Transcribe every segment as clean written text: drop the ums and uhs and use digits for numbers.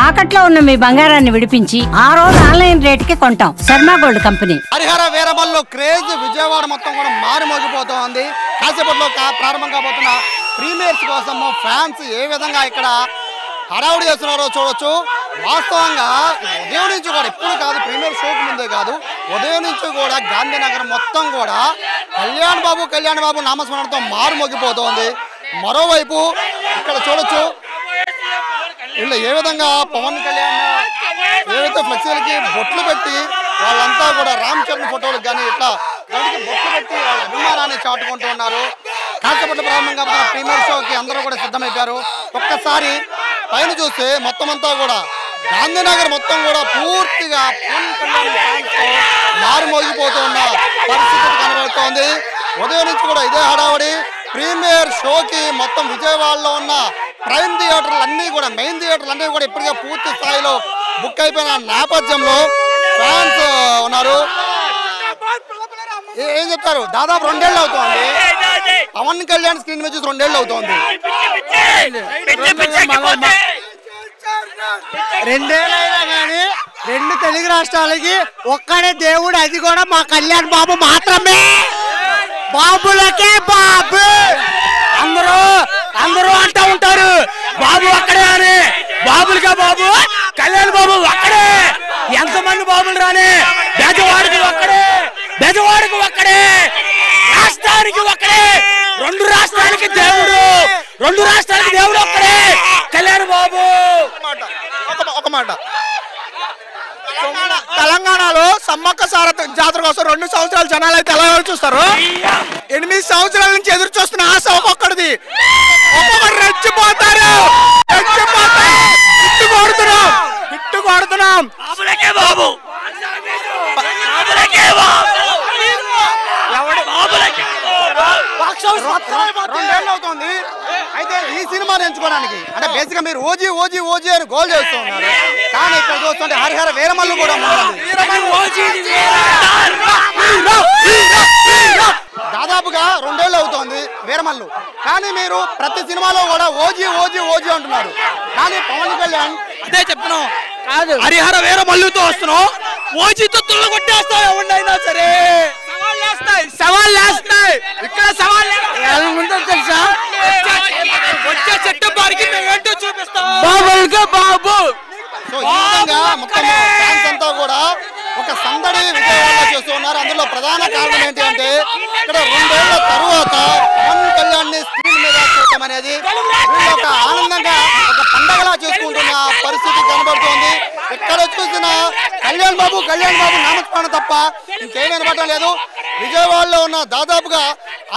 తాకట్లో ఉన్న మీ బంగారాన్ని విడిపించి ఆ రోజు ఆన్లైన్ రేటుకి కొంటాం. Sharma gold company. Harihara Veeramallu craze Vijayawada మొత్తం కూడా మారుమోగిపోతోంది. కాసేపట్లో ప్రారంభం కాబోతున్న ప్రీమియర్స్ కోసం ఫ్యాన్స్ ఏ విధంగా ఇక్కడ హడావుడి చేస్తున్నారో చూడొచ్చు. వాస్తవంగా ఉదయం నుంచి కూడా ఇప్పుడు కాదు, ప్రీమియర్ షోకి ముందే కాదు, ఉదయం నుంచి కూడా గాంధీనగర్ మొత్తం కూడా కళ్యాణ్ బాబు నామస్మరణతో మారుమోగిపోతోంది. మరోవైపు ఇక్కడ చూడొచ్చు వీళ్ళు ఏ విధంగా పవన్ కళ్యాణ్ ఏవైతే ఫ్లెక్సీలకి బొట్లు పెట్టి వాళ్ళంతా కూడా రామ్ చరణ్ ఫోటోలకు కానీ ఇట్లా దానికి బొట్లు పెట్టి వాళ్ళ అభిమానాన్ని చాటుకుంటూ ఉన్నారు. కాసేపట్లో ప్రారంభంగా ప్రీమియర్ షోకి అందరూ కూడా సిద్ధమైపోయారు. ఒక్కసారి పైన చూస్తే మొత్తం అంతా కూడా గాంధీనగర్ మొత్తం కూడా పూర్తిగా పవన్ కళ్యాణ్ మారుమోగిపోతున్న పరిస్థితి కనబడుతోంది. ఉదయం నుంచి కూడా ఇదే హడావడి. ప్రీమియర్ షోకి మొత్తం విజయవాడలో ఉన్న ప్రైమ్ థియేటర్లు అన్నీ కూడా, మెయిన్ థియేటర్లు అన్నీ కూడా ఇప్పటికే పూర్తి స్థాయిలో బుక్ అయిపోయిన నేపథ్యంలో ఫ్యాన్స్ ఉన్నారు. ఏం చెప్తారు, దాదాపు 2 ఏళ్ళు అవుతోంది పవన్ కళ్యాణ్ స్క్రీన్ మీద చూసి 2 ఏళ్ళు అవుతోంది. 2 ఏళ్ళైనా కానీ 2 తెలుగు రాష్ట్రాలకి ఒక్కడే దేవుడు, అది కూడా మా కళ్యాణ్ బాబు మాత్రమే. బాబులకే బాబు. అందరూ అంటూ ఉంటారు బాబు ఒక్కడే అని. బాబులకే బాబు, కళ్యాణ్ బాబు ఒక్కడే. ఎంతమంది బాబులు రాని, బెజవాడికి ఒక్కడే, రాష్ట్రానికి ఒక్కడే, 2 రాష్ట్రాలకి దేవుడు, 2 రాష్ట్రాలకి దేవుడు ఒక్కడే, కళ్యాణ్ బాబు. ఒక మాట, తెలంగాణలో సమ్మక్క సారథ జాతర కోసం 2 సంవత్సరాలు జనాలు అయితే ఎలా చూస్తారు. 8 సంవత్సరాల నుంచి ఎదురు చూస్తున్న ఆశ ఒక్కొక్కడిది. ఒక్కొక్కరు రెచ్చిపోతారు. ఇట్టు కొడుతున్నాం. 2 ఏళ్ళు అవుతుంది. అయితే ఈ సినిమాని ఎంచుకోవడానికి అంటే బేసిక్ గా మీరు ఓజీ అని గోల్ చేస్తూ ఉన్నారు. కానీ ఇక్కడ చూస్తుంటే హరిహర వీరమల్లు కూడా దాదాపుగా 2 ఏళ్ళు అవుతోంది వీరమల్లు. కానీ మీరు ప్రతి సినిమాలో కూడా ఓజీ అంటున్నారు. కానీ పవన్ కళ్యాణ్ అదే చెప్తున్నాం కాదు, హరిహర వీరమల్లుతో వస్తున్నాం. ఓజీతో తుళ్ళు కొట్టేస్తాం. ఎవరినైనా సరే సవాళ్ళు వేస్తాయి. ఇక్కడ సవాళ్ళు ముందు తెలుసా, వచ్చే సెప్టెంబర్కి మేము ఏంటో చూపిస్తాం. బాబులకే బాబు. సో ఈ విధంగా మొత్తం ఫ్యాన్స్ అంతా కూడా ఒక సందడి విజయవాడలో చేస్తూ ఉన్నారు. అందులో ప్రధాన కారణం ఏంటి అంటే ఇక్కడ 2 ఏళ్ల తరువాత పవన్ కళ్యాణ్ ని స్క్రీన్ మీద చూడటం అనేది వీళ్ళు ఒక ఆనందంగా ఒక పండగలా చేసుకుంటున్న పరిస్థితి కనబడుతోంది. ఎక్కడ చూసినా కళ్యాణ్ బాబు నామస్మరణ తప్ప ఇంకేం వినపడటం లేదు. విజయవాడలో ఉన్న దాదాపుగా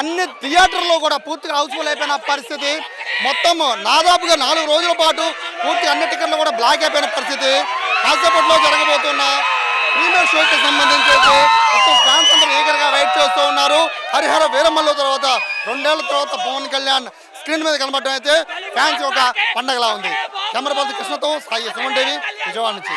అన్ని థియేటర్లో కూడా పూర్తిగా హౌస్ఫుల్ అయిపోయిన పరిస్థితి. మొత్తం దాదాపుగా 4 రోజుల పాటు పూర్తి అన్ని టికెట్లు కూడా బ్లాక్ అయిపోయిన పరిస్థితి. కాసేపట్లో జరగబోతున్న ప్రీమియర్ షోకి సంబంధించి మొత్తం ఫ్యాన్స్ అందరూ ఈగర్గా వెయిట్ చేస్తూ ఉన్నారు. హరిహర వీరమల్లు తర్వాత 2 ఏళ్ల తర్వాత పవన్ కళ్యాణ్ స్క్రీన్ మీద కనబడటం అయితే ఫ్యాన్స్ ఒక పండగలా ఉంది. కెమెరా పర్సన్ కృష్ణతో సాయి సుమన్ టీవీ విజయవాడ నుంచి.